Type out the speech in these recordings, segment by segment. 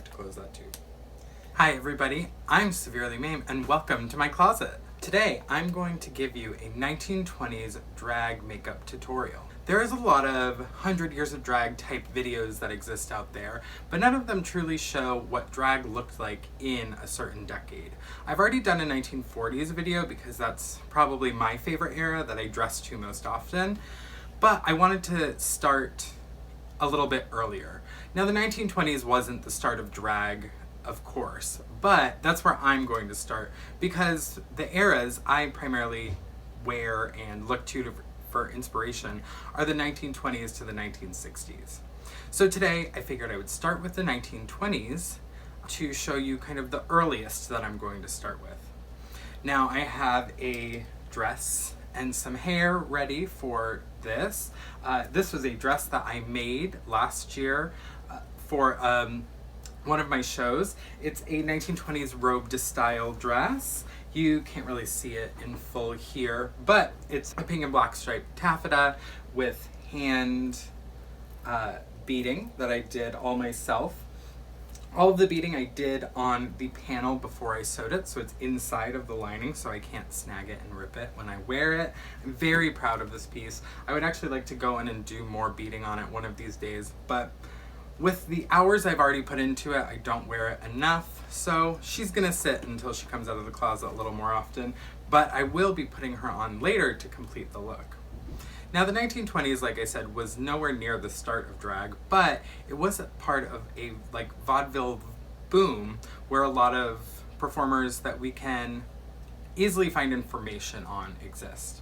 to close that too. Hi everybody, I'm Severely Mame and welcome to my closet. Today I'm going to give you a 1920s drag makeup tutorial. There is a lot of 100 years of drag type videos that exist out there, but none of them truly show what drag looked like in a certain decade. I've already done a 1940s video because that's probably my favorite era that I dress to most often, but I wanted to start a little bit earlier. Now the 1920s wasn't the start of drag, of course, but that's where I'm going to start because the eras I primarily wear and look to for inspiration are the 1920s to the 1960s. So today I figured I would start with the 1920s to show you kind of the earliest that I'm going to start with. Now I have a dress and some hair ready for this. This was a dress that I made last year for one of my shows. It's a 1920s robe de style dress. You can't really see it in full here, but it's a pink and black striped taffeta with hand beading that I did all myself. All of the beading I did on the panel before I sewed it, so it's inside of the lining so I can't snag it and rip it when I wear it. I'm very proud of this piece. I would actually like to go in and do more beading on it one of these days, but with the hours I've already put into it, I don't wear it enough, so she's gonna sit until she comes out of the closet a little more often, but I will be putting her on later to complete the look. Now the 1920s, like I said, was nowhere near the start of drag, but it was a part of a vaudeville boom where a lot of performers that we can easily find information on exist.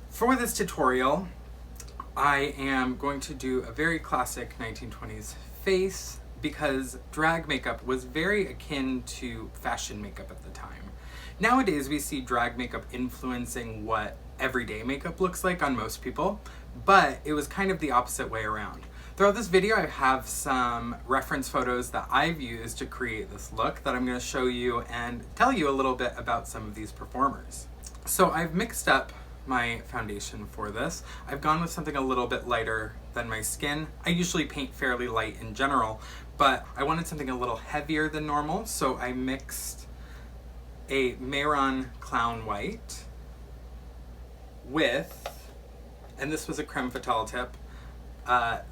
For this tutorial, I am going to do a very classic 1920s face because drag makeup was very akin to fashion makeup at the time. Nowadays we see drag makeup influencing what everyday makeup looks like on most people, but it was kind of the opposite way around. Throughout this video I have some reference photos that I've used to create this look that I'm going to show you and tell you a little bit about some of these performers. So I've mixed up my foundation for this. I've gone with something a little bit lighter than my skin. I usually paint fairly light in general, but I wanted something a little heavier than normal, so I mixed a Mehron Clown White with, and this was a creme fatale tip,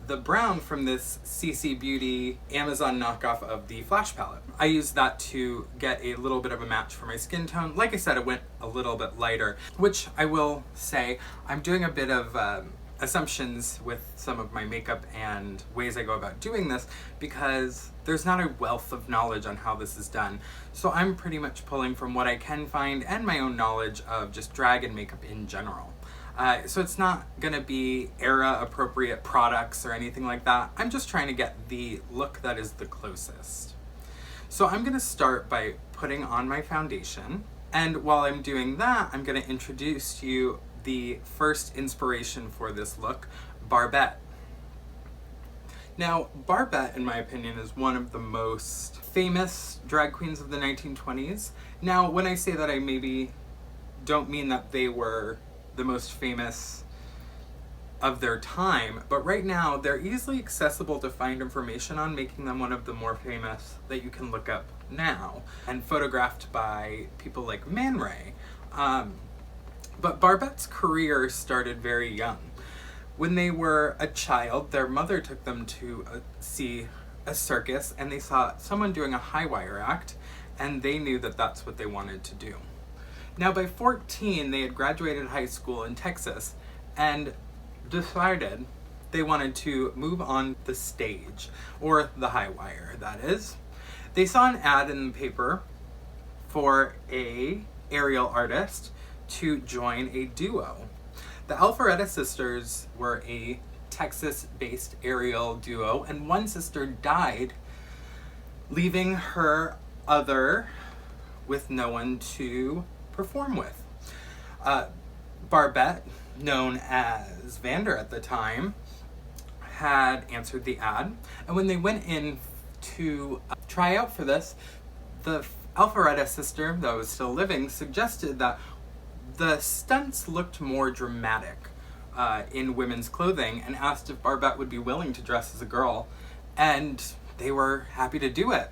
the brown from this CC Beauty Amazon knockoff of the Flash palette. I used that to get a little bit of a match for my skin tone. Like I said, it went a little bit lighter, which I will say I'm doing a bit of assumptions with some of my makeup and ways I go about doing this because there's not a wealth of knowledge on how this is done. So I'm pretty much pulling from what I can find and my own knowledge of just drag and makeup in general. So it's not gonna be era appropriate products or anything like that. I'm just trying to get the look that is the closest. So I'm gonna start by putting on my foundation. And while I'm doing that, I'm gonna introduce to you the first inspiration for this look, Barbette. Now, Barbette, in my opinion, is one of the most famous drag queens of the 1920s. Now, when I say that, I maybe don't mean that they were the most famous of their time, but right now they're easily accessible to find information on, making them one of the more famous that you can look up now, and photographed by people like Mame. But Barbette's career started very young. When they were a child, their mother took them to see a circus and they saw someone doing a high wire act and they knew that that's what they wanted to do. Now by 14, they had graduated high school in Texas and decided they wanted to move on the stage, or the high wire, that is. They saw an ad in the paper for a aerial artist to join a duo. The Alpharetta sisters were a Texas-based aerial duo, and one sister died, leaving her other with no one to perform with. Barbette, known as Vander at the time, had answered the ad, and when they went in to try out for this, the Alpharetta sister, that was still living, suggested that the stunts looked more dramatic in women's clothing and asked if Barbette would be willing to dress as a girl. And they were happy to do it.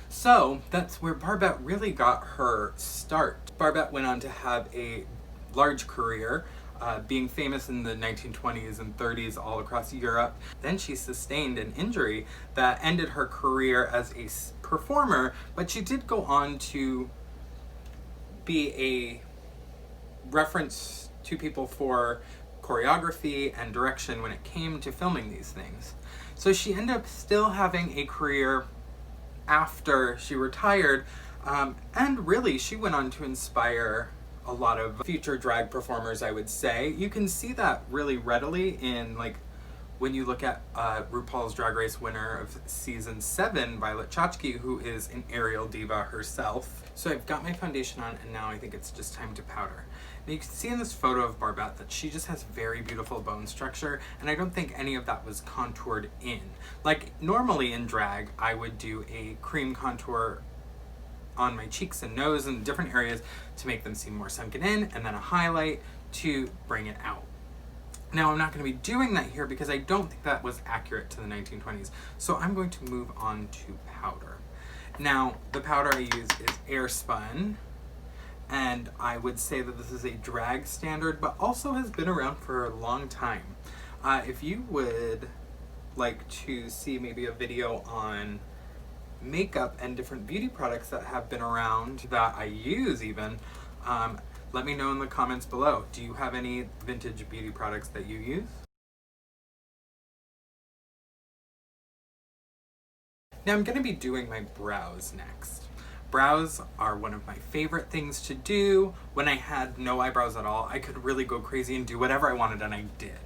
So that's where Barbette really got her start. Barbette went on to have a large career, being famous in the 1920s and 30s all across Europe. Then she sustained an injury that ended her career as a performer, but she did go on to be a reference to people for choreography and direction when it came to filming these things. So she ended up still having a career after she retired, and really she went on to inspire a lot of future drag performers, I would say. You can see that really readily in, like, when you look at RuPaul's Drag Race winner of season 7, Violet Chachki, who is an aerial diva herself. So I've got my foundation on, and now I think it's just time to powder. Now you can see in this photo of Barbette that she just has very beautiful bone structure, and I don't think any of that was contoured in. Like, normally in drag, I would do a cream contour on my cheeks and nose and different areas to make them seem more sunken in, and then a highlight to bring it out. Now I'm not going to be doing that here because I don't think that was accurate to the 1920s, so I'm going to move on to powder. Now the powder I use is Airspun, and I would say that this is a drag standard, but also has been around for a long time. If you would like to see maybe a video on makeup and different beauty products that have been around that I use even, let me know in the comments below. Do you have any vintage beauty products that you use? Now I'm going to be doing my brows next. Brows are one of my favorite things to do. When I had no eyebrows at all, I could really go crazy and do whatever I wanted, and I did.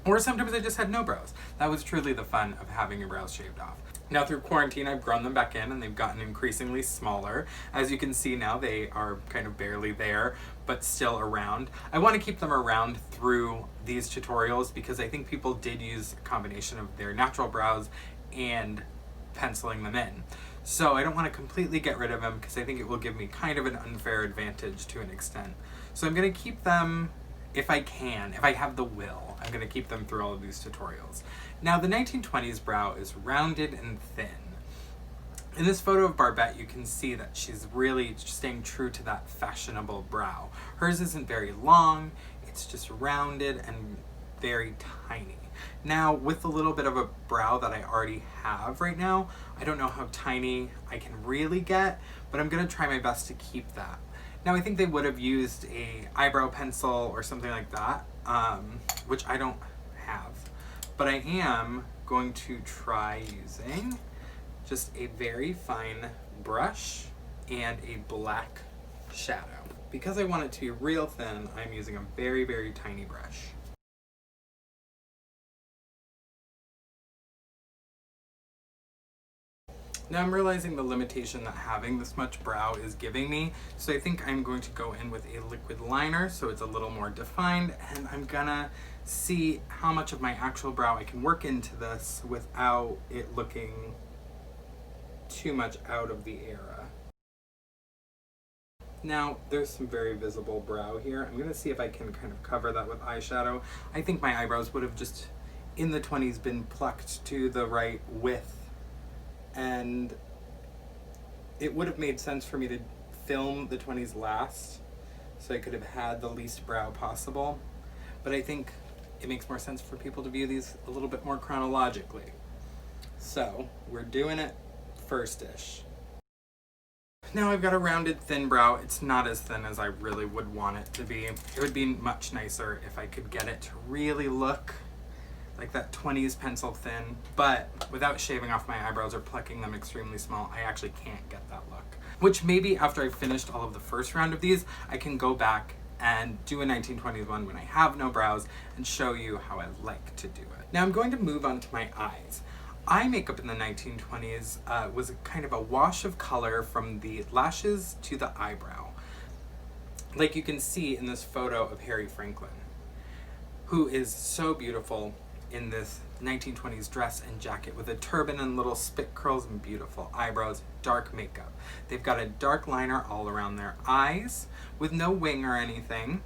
Or sometimes I just had no brows. That was truly the fun of having your brows shaved off. Now through quarantine, I've grown them back in, and they've gotten increasingly smaller. As you can see now, they are kind of barely there, but still around. I want to keep them around through these tutorials because I think people did use a combination of their natural brows and penciling them in. So I don't want to completely get rid of them because I think it will give me kind of an unfair advantage to an extent. So I'm going to keep them if I can, if I have the will. I'm going to keep them through all of these tutorials. Now the 1920s brow is rounded and thin. In this photo of Barbette, you can see that she's really staying true to that fashionable brow. Hers isn't very long, it's just rounded and very tiny. Now, with a little bit of a brow that I already have right now, I don't know how tiny I can really get, but I'm gonna try my best to keep that. Now, I think they would have used a eyebrow pencil or something like that, which I don't have. But I am going to try using just a very fine brush and a black shadow. Because I want it to be real thin, I'm using a very, very tiny brush. Now I'm realizing the limitation that having this much brow is giving me, so I think I'm going to go in with a liquid liner so it's a little more defined, and I'm gonna see how much of my actual brow I can work into this without it looking too much out of the era. Now, there's some very visible brow here. I'm gonna see if I can kind of cover that with eyeshadow. I think my eyebrows would have just, in the 20s, been plucked to the right width, and it would have made sense for me to film the 20s last, so I could have had the least brow possible. But I think it makes more sense for people to view these a little bit more chronologically. So, we're doing it first-ish. Now I've got a rounded thin brow. It's not as thin as I really would want it to be. It would be much nicer if I could get it to really look like that 20s pencil thin, but without shaving off my eyebrows or plucking them extremely small, I actually can't get that look. Which maybe after I've finished all of the first round of these, I can go back and do a 1920s one when I have no brows and show you how I like to do it. Now I'm going to move on to my eyes. Eye makeup in the 1920s was kind of a wash of color from the lashes to the eyebrow. Like you can see in this photo of Harry Franklin, who is so beautiful in this 1920s dress and jacket with a turban and little spit curls and beautiful eyebrows, dark makeup. They've got a dark liner all around their eyes with no wing or anything,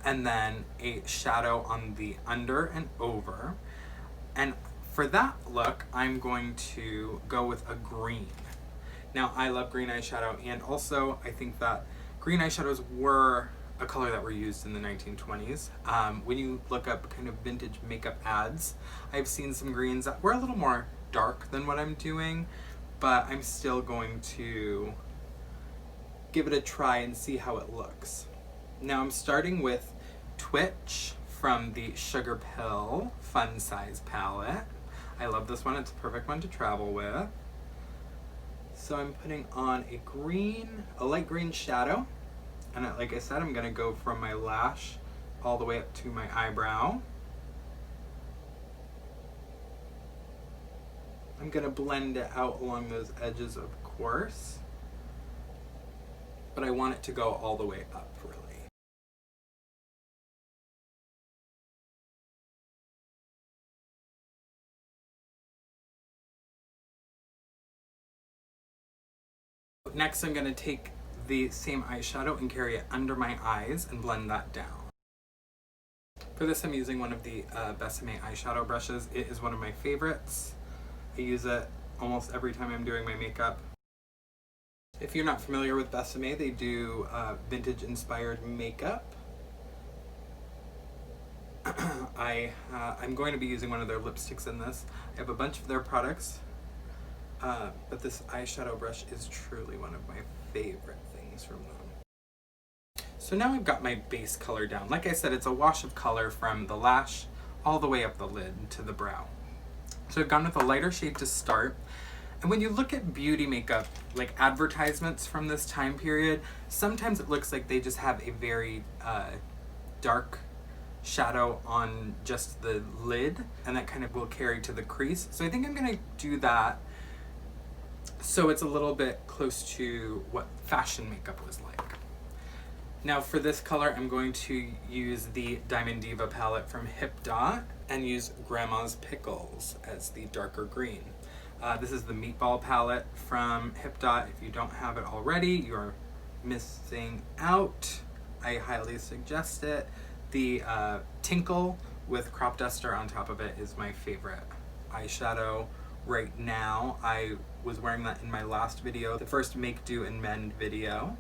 and then a shadow on the under and over. And For that look, I'm going to go with a green. Now, I love green eyeshadow, and also I think that green eyeshadows were a color that were used in the 1920s. When you look up kind of vintage makeup ads, I've seen some greens that were a little more dark than what I'm doing, but I'm still going to give it a try and see how it looks. Now I'm starting with Twitch from the Sugar Pill Fun Size palette. I love this one, it's a perfect one to travel with. So I'm putting on a light green shadow. And like I said, I'm gonna go from my lash all the way up to my eyebrow. I'm gonna blend it out along those edges, of course. But I want it to go all the way up, really. Next, I'm gonna take the same eyeshadow and carry it under my eyes and blend that down. For this, I'm using one of the Bessame eyeshadow brushes. It is one of my favorites. I use it almost every time I'm doing my makeup. If you're not familiar with Bessame, they do vintage inspired makeup. I'm going to be using one of their lipsticks in this. I have a bunch of their products, but this eyeshadow brush is truly one of my favorite things from them. So now I've got my base color down. Like I said, it's a wash of color from the lash all the way up the lid to the brow. So I've gone with a lighter shade to start. And when you look at beauty makeup, like advertisements from this time period, sometimes it looks like they just have a very dark shadow on just the lid, and that kind of will carry to the crease. So I think I'm gonna do that so it's a little bit close to what fashion makeup was like. Now for this color, I'm going to use the Diamond Diva palette from Hip Dot and use Grandma's Pickles as the darker green. This is the Meatball palette from Hip Dot. If you don't have it already, you're missing out. I highly suggest it. The Tinkle with Crop Duster on top of it is my favorite eyeshadow right now. I was wearing that in my last video, the first Make, Do, and Mend video.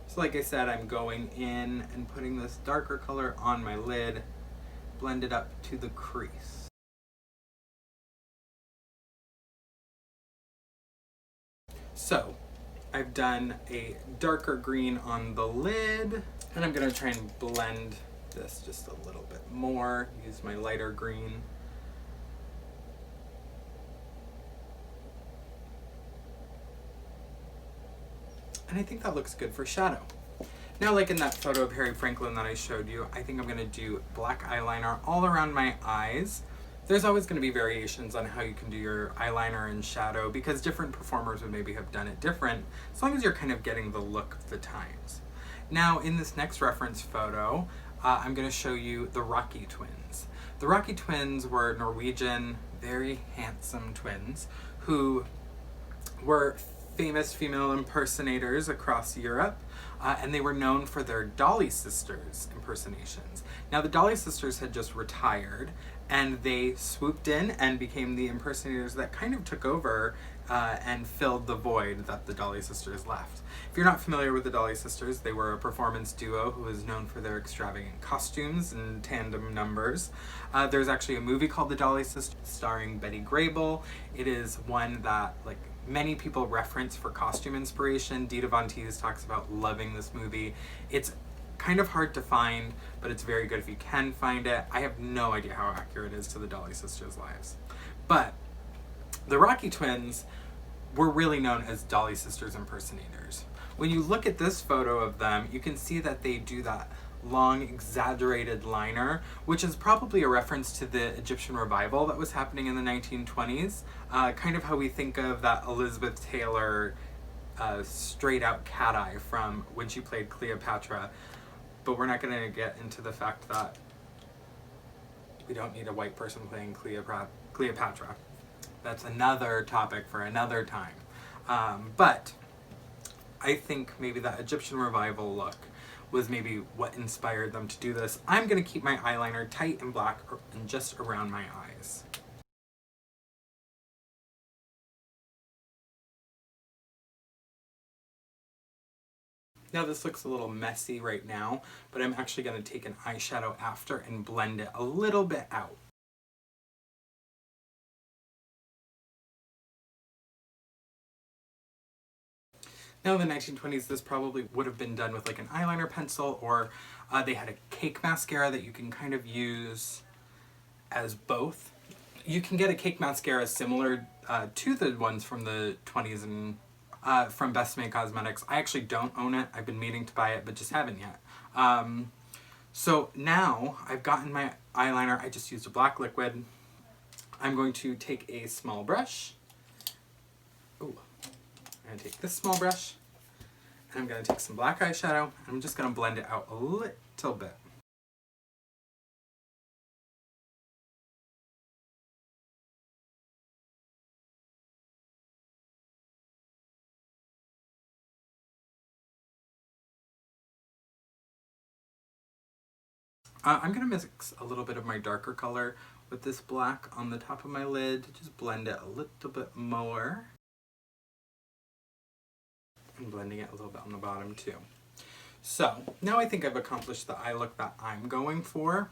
So like I said, I'm going in and putting this darker color on my lid, blend it up to the crease. So I've done a darker green on the lid, and I'm gonna try and blend this just a little bit more, use my lighter green. And I think that looks good for shadow. Now, like in that photo of Harry Franklin that I showed you, I think I'm gonna do black eyeliner all around my eyes. There's always gonna be variations on how you can do your eyeliner and shadow because different performers would maybe have done it different, as long as you're kind of getting the look of the times. Now, in this next reference photo, I'm gonna show you the Rocky twins. The Rocky twins were Norwegian, very handsome twins who were famous female impersonators across Europe, and they were known for their Dolly Sisters impersonations. Now, the Dolly Sisters had just retired, and they swooped in and became the impersonators that kind of took over and filled the void that the Dolly Sisters left. If you're not familiar with the Dolly Sisters, they were a performance duo who was known for their extravagant costumes and tandem numbers. There's actually a movie called The Dolly Sisters starring Betty Grable. It is one that, like, many people reference for costume inspiration. Dita Von Teese talks about loving this movie. It's kind of hard to find, but it's very good if you can find it. I have no idea how accurate it is to the Dolly Sisters' lives. But the Rocky twins were really known as Dolly Sisters impersonators. When you look at this photo of them, you can see that they do that long, exaggerated liner, which is probably a reference to the Egyptian revival that was happening in the 1920s. Kind of how we think of that Elizabeth Taylor straight out cat eye from when she played Cleopatra. But we're not going to get into the fact that we don't need a white person playing Cleopatra. That's another topic for another time. But I think maybe that Egyptian revival look was maybe what inspired them to do this. I'm going to keep my eyeliner tight and black and just around my eyes. Now this looks a little messy right now, but I'm actually going to take an eyeshadow after and blend it a little bit out. Now in the 1920s, this probably would have been done with like an eyeliner pencil, or they had a cake mascara that you can kind of use as both. You can get a cake mascara similar to the ones from the 20s and from Best Cosmetics. I actually don't own it. I've been meaning to buy it, but just haven't yet. So now I've gotten my eyeliner. I just used a black liquid. I'm going to take a small brush. Ooh. I'm going to take this small brush, and I'm going to take some black eyeshadow, and I'm just going to blend it out a little bit. I'm going to mix a little bit of my darker color with this black on the top of my lid to just blend it a little bit more. And blending it a little bit on the bottom too. So now I think I've accomplished the eye look that I'm going for.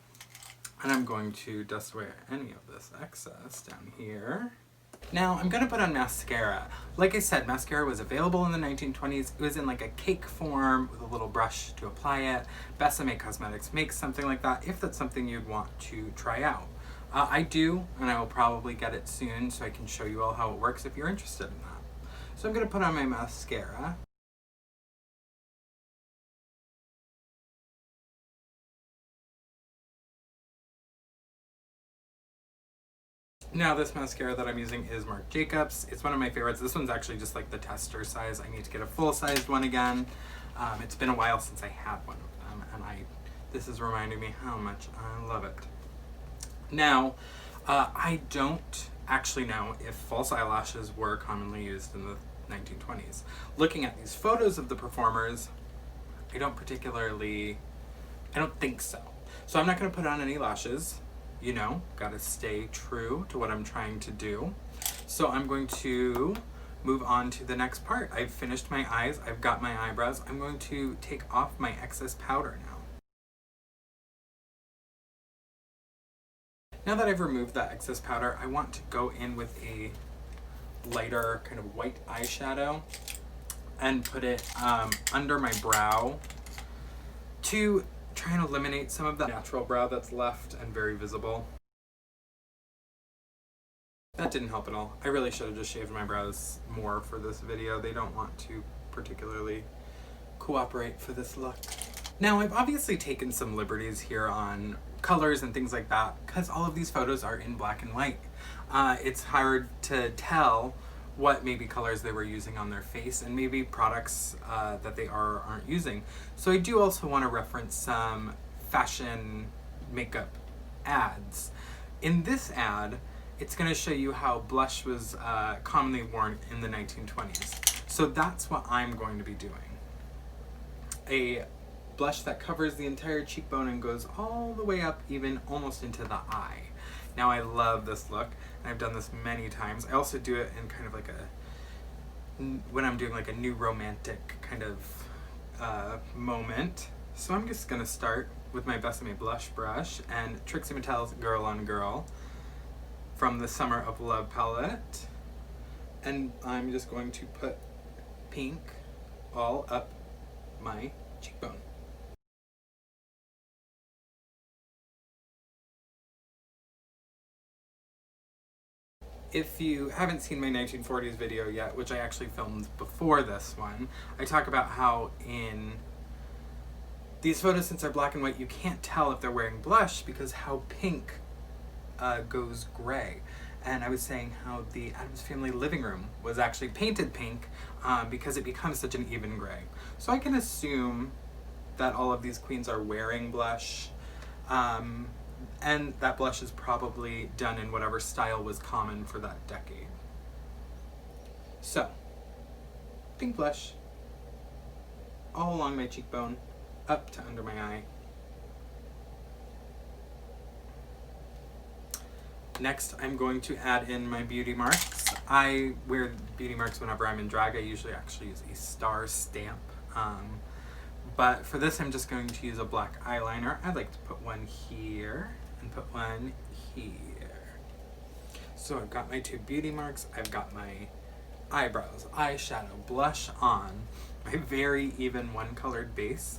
And I'm going to dust away any of this excess down here. Now I'm going to put on mascara. Like I said, mascara was available in the 1920s. It was in like a cake form with a little brush to apply it. Best Cosmetics makes something like that if that's something you'd want to try out. I do, and I will probably get it soon so I can show you all how it works if you're interested in that. So I'm going to put on my mascara. Now this mascara that I'm using is Marc Jacobs. It's one of my favorites. This one's actually just like the tester size. I need to get a full-sized one again. It's been a while since I had one of them, and this is reminding me how much I love it. Now, I don't actually know if false eyelashes were commonly used in the 1920s. Looking at these photos of the performers, I don't think so. So I'm not going to put on any lashes. You know, gotta stay true to what I'm trying to do. So I'm going to move on to the next part. I've finished my eyes, I've got my eyebrows. I'm going to take off my excess powder now. Now that I've removed that excess powder, I want to go in with a lighter kind of white eyeshadow and put it under my brow to try and eliminate some of the natural brow that's left and very visible. That didn't help at all. I really should have just shaved my brows more for this video. They don't want to particularly cooperate for this look. Now I've obviously taken some liberties here on colors and things like that because all of these photos are in black and white. It's hard to tell what maybe colors they were using on their face and maybe products that they aren't using. So I do also want to reference some fashion makeup ads. In this ad, it's going to show you how blush was commonly worn in the 1920s. So that's what I'm going to be doing. A blush that covers the entire cheekbone and goes all the way up, even almost into the eye. Now I love this look, and I've done this many times. I also do it in kind of like when I'm doing like a new romantic kind of moment. So I'm just gonna start with my Best blush brush and Trixie Mattel's Girl on Girl from the Summer of Love palette. And I'm just going to put pink all up my cheekbone. If you haven't seen my 1940s video yet, which I actually filmed before this one, I talk about how in these photos, since they're black and white, you can't tell if they're wearing blush because how pink goes gray. And I was saying how the Addams Family living room was actually painted pink because it becomes such an even gray. So I can assume that all of these queens are wearing blush. And that blush is probably done in whatever style was common for that decade. So, pink blush, all along my cheekbone, up to under my eye. Next, I'm going to add in my beauty marks. I wear beauty marks whenever I'm in drag. I usually actually use a star stamp. But for this, I'm just going to use a black eyeliner. I like to put one here and put one here. So I've got my two beauty marks. I've got my eyebrows, eyeshadow, blush on, my very even one-colored base.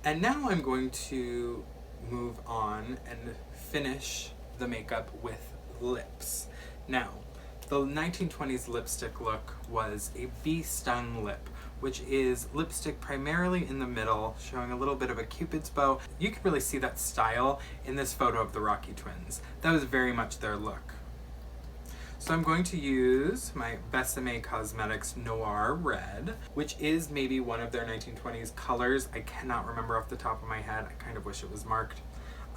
And now I'm going to move on and finish the makeup with lips. Now, the 1920s lipstick look was a bee-stung lip, which is lipstick primarily in the middle, showing a little bit of a Cupid's bow. You can really see that style in this photo of the Rocky twins. That was very much their look. So I'm going to use my Bessame Cosmetics Noir Red, which is maybe one of their 1920s colors. I cannot remember off the top of my head. I kind of wish it was marked.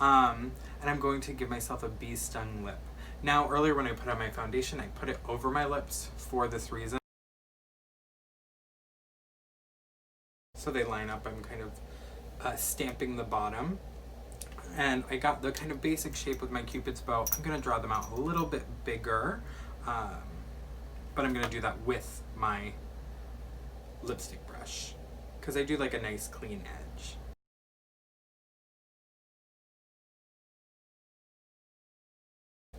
And I'm going to give myself a bee-stung lip. Now, earlier when I put on my foundation, I put it over my lips for this reason. So they line up. I'm kind of stamping the bottom. And I got the kind of basic shape with my Cupid's bow. I'm going to draw them out a little bit bigger, but I'm going to do that with my lipstick brush because I do like a nice clean edge.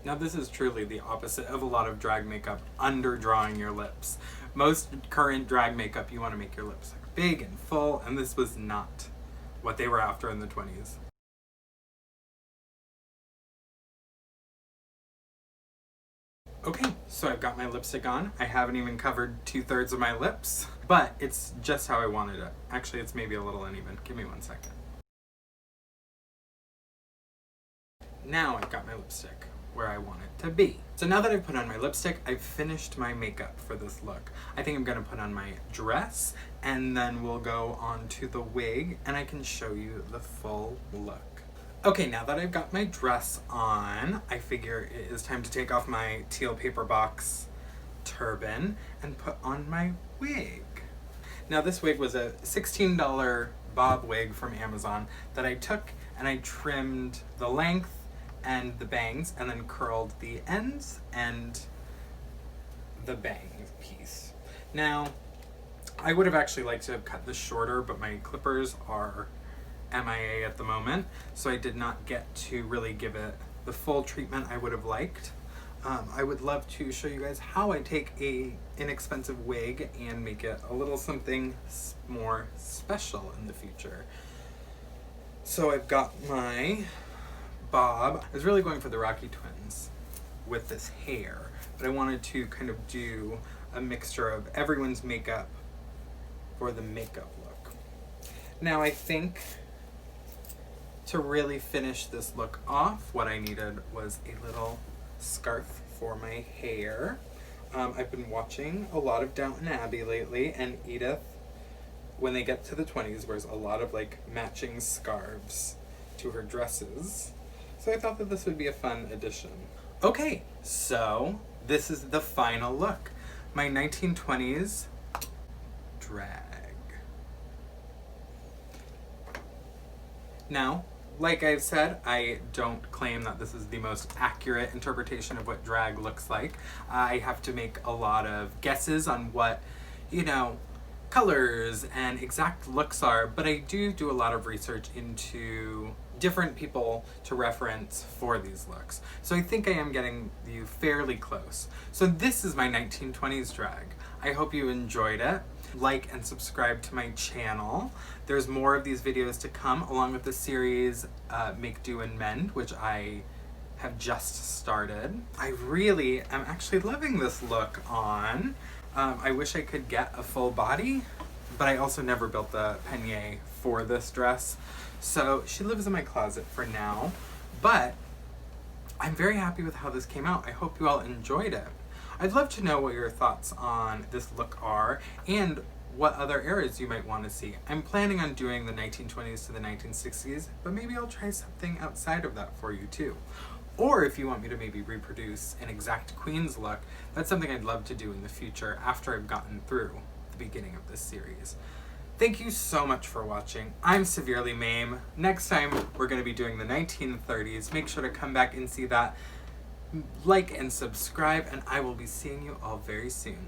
Now this is truly the opposite of a lot of drag makeup, under drawing your lips. Most current drag makeup, you want to make your lips look big and full, and this was not what they were after in the 20s. Okay, so I've got my lipstick on. I haven't even covered 2/3 of my lips, but it's just how I wanted it. Actually, it's maybe a little uneven. Give me 1 second. Now I've got my lipstick where I want it to be. So now that I've put on my lipstick, I've finished my makeup for this look. I think I'm gonna put on my dress and then we'll go on to the wig and I can show you the full look. Okay, now that I've got my dress on, I figure it is time to take off my teal paper box turban and put on my wig. Now this wig was a $16 bob wig from Amazon that I took and I trimmed the length and the bangs and then curled the ends and the bang piece. Now, I would have actually liked to have cut this shorter, but my clippers are MIA at the moment, so I did not get to really give it the full treatment I would have liked. I would love to show you guys how I take a inexpensive wig and make it a little something more special in the future. So I've got my bob. I was really going for the Rocky twins with this hair, but I wanted to kind of do a mixture of everyone's makeup for the makeup look. Now I think to really finish this look off, what I needed was a little scarf for my hair. I've been watching a lot of Downton Abbey lately, and Edith, when they get to the 20s, wears a lot of like matching scarves to her dresses. So I thought that this would be a fun addition. Okay, so this is the final look. My 1920s drag. Now, like I've said, I don't claim that this is the most accurate interpretation of what drag looks like. I have to make a lot of guesses on what, colors and exact looks are, but I do a lot of research into different people to reference for these looks. So I think I am getting you fairly close. So this is my 1920s drag. I hope you enjoyed it. Like and subscribe to my channel. There's more of these videos to come, along with the series Make, Do, and Mend, which I have just started. I really am actually loving this look on. I wish I could get a full body, but I also never built the peigne for this dress. So she lives in my closet for now, but I'm very happy with how this came out. I hope you all enjoyed it. I'd love to know what your thoughts on this look are and what other eras you might want to see. I'm planning on doing the 1920s to the 1960s, but maybe I'll try something outside of that for you too. Or if you want me to maybe reproduce an exact Queen's look, that's something I'd love to do in the future after I've gotten through the beginning of this series. Thank you so much for watching. I'm Severely Mame. Next time, we're going to be doing the 1930s. Make sure to come back and see that. Like and subscribe, and I will be seeing you all very soon.